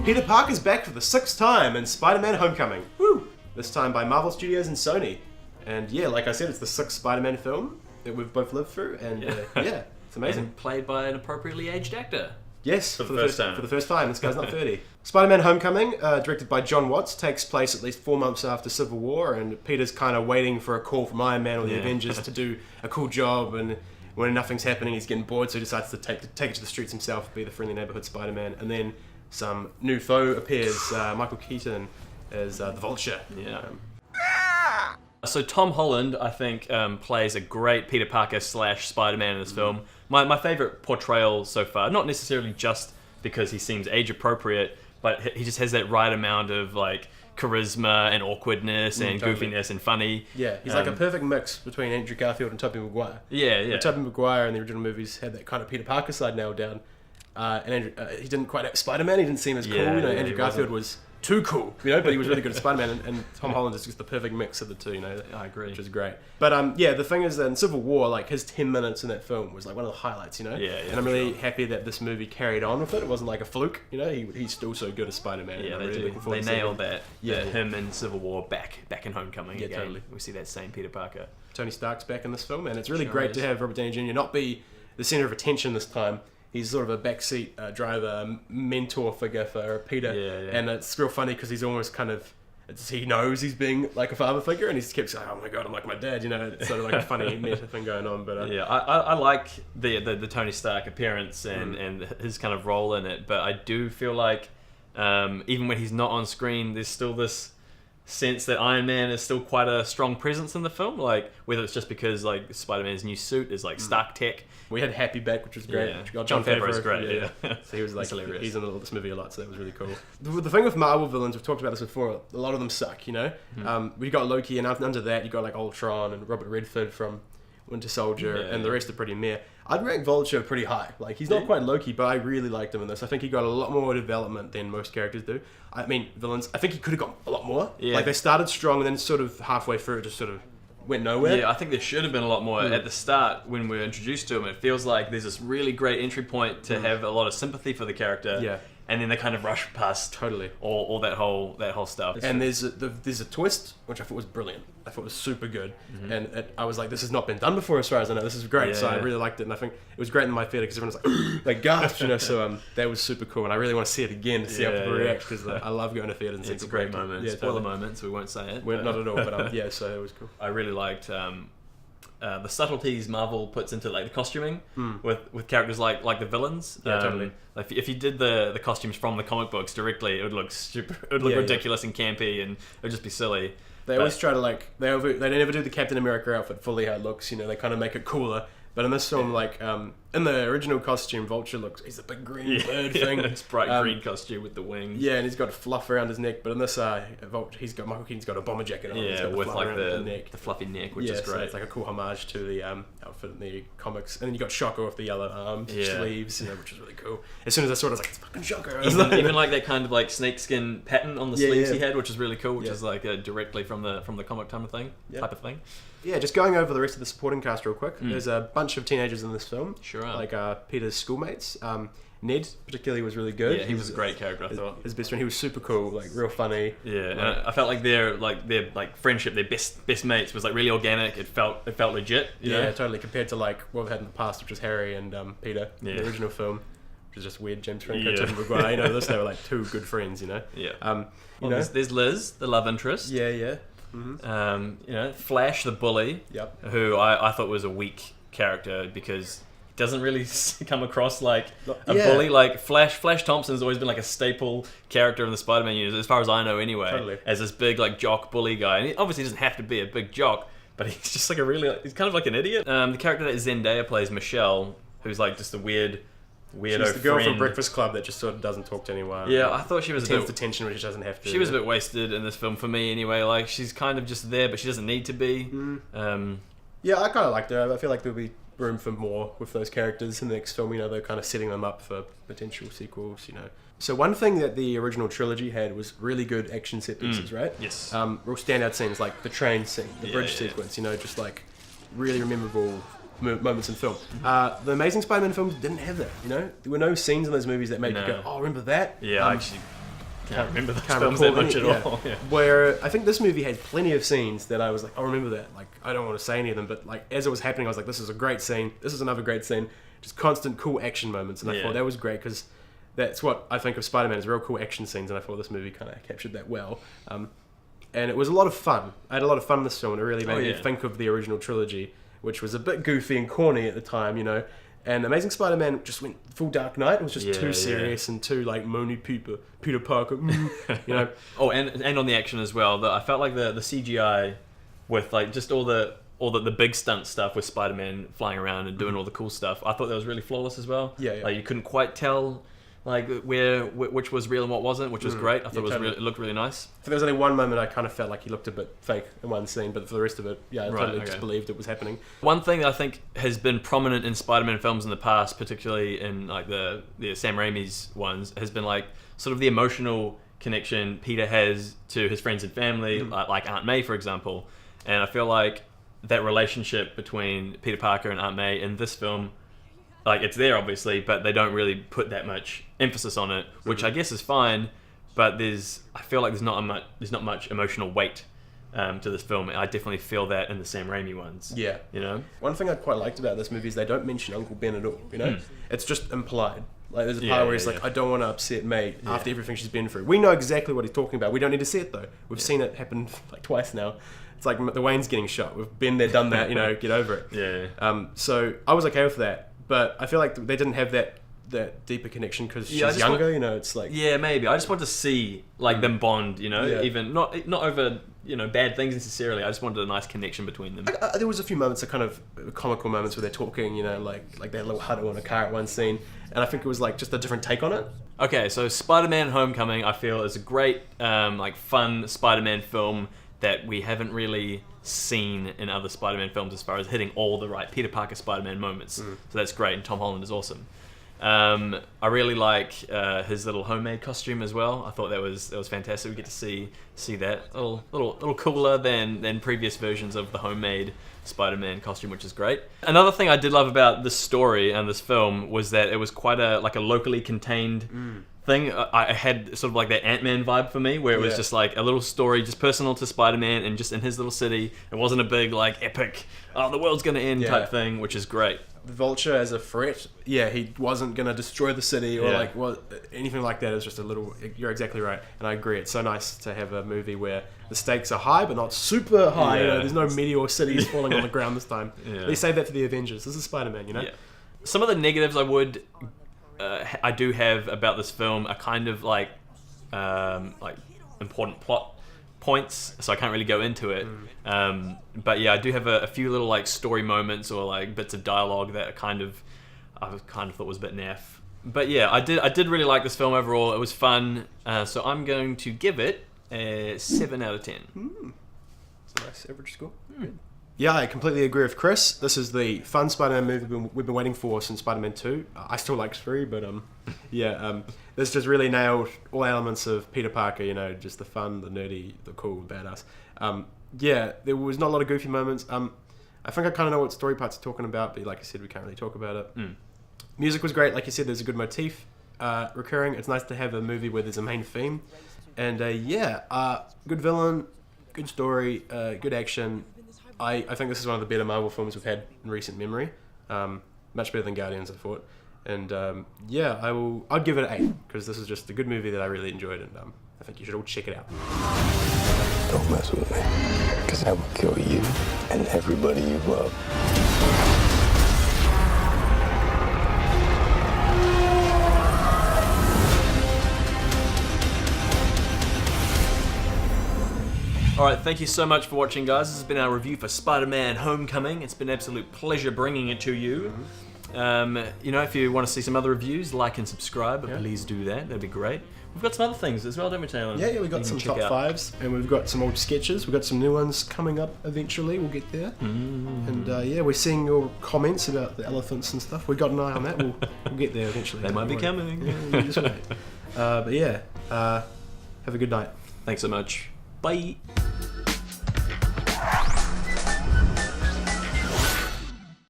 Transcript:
Peter Parker's back for the 6th time in Spider-Man Homecoming. Woo! This time by Marvel Studios and Sony. And yeah, like I said, it's the 6th Spider-Man film that we've both lived through, and yeah, it's amazing. And played by an appropriately aged actor. Yes, for the first time. For the first time. This guy's not 30. Spider-Man Homecoming, directed by John Watts, takes place at least 4 months after Civil War, and Peter's kind of waiting for a call from Iron Man or the Avengers to do a cool job, and when nothing's happening, he's getting bored, so he decides to take it to the streets himself, be the friendly neighborhood Spider-Man, and then some new foe appears, Michael Keaton as the Vulture. Yeah. So Tom Holland, I think, plays a great Peter Parker / Spider-Man in this film. My favourite portrayal so far, not necessarily just because he seems age appropriate, but he just has that right amount of like charisma and awkwardness and goofiness and funny. Yeah, he's like a perfect mix between Andrew Garfield and Tobey Maguire. Yeah. Tobey Maguire in the original movies had that kind of Peter Parker side nailed down. And Andrew, he didn't quite have Spider-Man, he didn't seem as cool. Andrew Garfield was too cool, but he was really good at Spider-Man, and Tom Holland is just the perfect mix of the two, I agree. Which is great. But the thing is that in Civil War, like his 10 minutes in that film was like one of the highlights, Yeah, and I'm really happy that this movie carried on with it. It wasn't like a fluke, he's still so good as Spider-Man. Yeah, really they nailed that. Yeah, him in Civil War back in Homecoming again. Totally. We see that same Peter Parker. Tony Stark's back in this film, and it's really great to have Robert Downey Jr. not be the center of attention this time. He's sort of a backseat driver, mentor figure for Peter, and it's real funny because he's almost kind of, he knows he's being like a father figure, and he just keeps saying, "Oh my god, I'm like my dad," It's sort of like a funny meta thing going on. But I like the Tony Stark appearance and his kind of role in it, but I do feel like even when he's not on screen, there's still this sense that Iron Man is still quite a strong presence in the film, like whether it's just because like Spider-Man's new suit is like Stark tech. We had Happy back, which was great. John Favreau's great. So he was like, he's in this movie a lot, so that was really cool. The thing with Marvel villains, we've talked about this before, a lot of them suck, we got Loki, and under that you got like Ultron and Robert Redford from Winter Soldier, and the rest are pretty meh. I'd rank Vulture pretty high. Like, he's not quite Loki, but I really liked him in this. I think he got a lot more development than most characters do. I mean, villains, I think he could have got a lot more. Yeah. Like, they started strong, and then sort of halfway through, it just sort of went nowhere. Yeah, I think there should have been a lot more at the start when we were introduced to him. It feels like there's this really great entry point to have a lot of sympathy for the character. Yeah. And then they kind of rush past all that whole stuff. And there's a twist which I thought was brilliant. I thought it was super good, and I was like, this has not been done before as far as I know. This is great, so I really liked it, and I think it was great in my theater because everyone was like, they gasped, So that was super cool, and I really want to see it again to see how people react because I love going to theaters and seeing it's a great moment. Yeah, Spoiler moment, so we won't say it. Not at all, but so it was cool. I really liked the subtleties Marvel puts into like the costuming with characters like the villains. Yeah, totally. Like if you did the costumes from the comic books directly, it would look stupid. It would look ridiculous and campy, and it would just be silly. They always try to they never do the Captain America outfit fully how it looks. They kind of make it cooler. But in this film, in the original costume, Vulture he's a big green bird thing. It's bright green costume with the wings. Yeah, and he's got fluff around his neck. But in this, Michael Keaton's got a bomber jacket on. Yeah, with like the fluffy neck, which is great. So it's like a cool homage to the outfit in the comics. And then you got Shocker with the yellow sleeves, which is really cool. As soon as I saw it, I was like, it's fucking Shocker. Even like that kind of like snakeskin pattern on the sleeves he had, which is really cool, which is like directly from the comic type of thing. Yeah, just going over the rest of the supporting cast real quick. There's a bunch of teenagers in this film. Sure are. Like Peter's schoolmates. Ned particularly was really good. Yeah, he was a great character, I thought. His best friend, he was super cool, like real funny. Yeah, and I felt like their friendship, their best mates was like really organic. It felt legit. You know? Totally. Compared to like what we had in the past, which was Harry and Peter in the original film, which is just weird. James Franco, Tobey Maguire. This they were like two good friends. Yeah. There's Liz, the love interest. Yeah. Flash the bully. Yep. Who I thought was a weak character because he doesn't really come across like a bully. Like Flash Thompson's always been like a staple character in the Spider-Man universe, as far as I know anyway. Totally. As this big like jock bully guy, and he obviously doesn't have to be a big jock, but he's just like he's kind of like an idiot. The character that Zendaya plays, Michelle, who's like just a weirdo She's the girl friend from Breakfast Club that just sort of doesn't talk to anyone. Yeah, I thought she was the tension where she doesn't have to. She was a bit wasted in this film for me anyway. Like she's kind of just there, but she doesn't need to be. Yeah, I kind of liked her. I feel like there'll be room for more with those characters in the next film. They're kind of setting them up for potential sequels. So one thing that the original trilogy had was really good action set pieces, right? Yes. Real standout scenes like the train scene, the bridge sequence. Just like really memorable moments in film. The Amazing Spider-Man films didn't have that. There were no scenes in those movies that made you go, "Oh, remember that?" Yeah, Can't remember those can't films recall that much any- at all. Yeah. Where I think this movie had plenty of scenes that I was like, I remember that. Like, I don't want to say any of them, but like as it was happening, I was like, this is a great scene. This is another great scene. Just constant cool action moments, and I Yeah. thought that was great because that's what I think of Spider-Man as real cool action scenes, and I thought this movie kind of captured that well. And it was a lot of fun. I had a lot of fun in this film, and it really made me think of the original trilogy, which was a bit goofy and corny at the time, you know. And Amazing Spider-Man just went full Dark Knight. It was just too serious and too like moany Peter Parker, you know. Oh, and on the action as well. I felt like the CGI with like just all the big stunt stuff with Spider-Man flying around and doing all the cool stuff. I thought that was really flawless as well. Yeah. Like you couldn't quite tell like which was real and what wasn't, which was great. I thought it looked really nice. So there was only one moment I kind of felt like he looked a bit fake in one scene, but for the rest of it, I totally just believed it was happening. One thing that I think has been prominent in Spider-Man films in the past, particularly in like the Sam Raimi's ones, has been like sort of the emotional connection Peter has to his friends and family, like Aunt May, for example. And I feel like that relationship between Peter Parker and Aunt May in this film, like it's there obviously, but they don't really put that much emphasis on it, which I guess is fine. But I feel like there's not much emotional weight to this film. I definitely feel that in the Sam Raimi ones. Yeah, you know. One thing I quite liked about this movie is they don't mention Uncle Ben at all. You know, it's just implied. Like there's a part where he's like, I don't want to upset May after everything she's been through. We know exactly what he's talking about. We don't need to see it though. We've seen it happen like twice now. It's like the Wayne's getting shot. We've been there, done that. You know, get over it. Yeah. So I was okay with that, but I feel like they didn't have that deeper connection because she's younger. You know, it's like maybe I just want to see like them bond. You know, even not over bad things necessarily. I just wanted a nice connection between them. There was a few moments, kind of comical moments where they're talking. You know, like that little huddle in a car at one scene, and I think it was like just a different take on it. Okay, so Spider-Man: Homecoming, I feel, is a great like fun Spider-Man film that we haven't really seen in other Spider-Man films as far as hitting all the right Peter Parker Spider-Man moments. So that's great, and Tom Holland is awesome. I really like his little homemade costume as well. I thought that was fantastic. We get to see that a little cooler than previous versions of the homemade Spider-Man costume, which is great. Another thing I did love about this story and this film was that it was quite a locally contained thing. I had sort of like that Ant-Man vibe for me, where it was just like a little story, just personal to Spider-Man and just in his little city. It wasn't a big like epic, the world's gonna end type thing, which is great. The Vulture as a threat, he wasn't gonna destroy the city or anything like that. It was just a little. You're exactly right, and I agree. It's so nice to have a movie where the stakes are high, but not super high. You know, there's no meteor cities falling on the ground this time. They saved that for the Avengers. This is Spider-Man, you know. Some of the negatives I do have about this film are kind of like important plot points, so I can't really go into it. But I do have a few little like story moments or like bits of dialogue that I kind of thought was a bit naff. But I did really like this film overall. It was fun. So I'm going to give it a 7 out of 10. It's a nice average score. Good. Yeah, I completely agree with Chris. This is the fun Spider-Man movie we've been waiting for since Spider-Man 2. I still like 3, but this just really nailed all elements of Peter Parker, you know, just the fun, the nerdy, the cool, the badass. There was not a lot of goofy moments. I think I kind of know what story parts are talking about, but like I said, we can't really talk about it. Music was great. Like you said, there's a good motif recurring. It's nice to have a movie where there's a main theme. And good villain, good story, good action. I think this is one of the better Marvel films we've had in recent memory. Much better than Guardians, I thought. And I'd give it an 8 because this is just a good movie that I really enjoyed, and I think you should all check it out. Don't mess with me, because I will kill you and everybody you love. Alright, thank you so much for watching, guys. This has been our review for Spider-Man Homecoming. It's been an absolute pleasure bringing it to you. If you want to see some other reviews, like and subscribe, please do that. That'd be great. We've got some other things as well, don't we, Taylor? Yeah, we've got some top 5s, and we've got some old sketches. We've got some new ones coming up eventually. We'll get there. And we're seeing your comments about the elephants and stuff. We've got an eye on that. We'll get there eventually. They might be coming. Yeah, just wait. Have a good night. Thanks so much. Bye.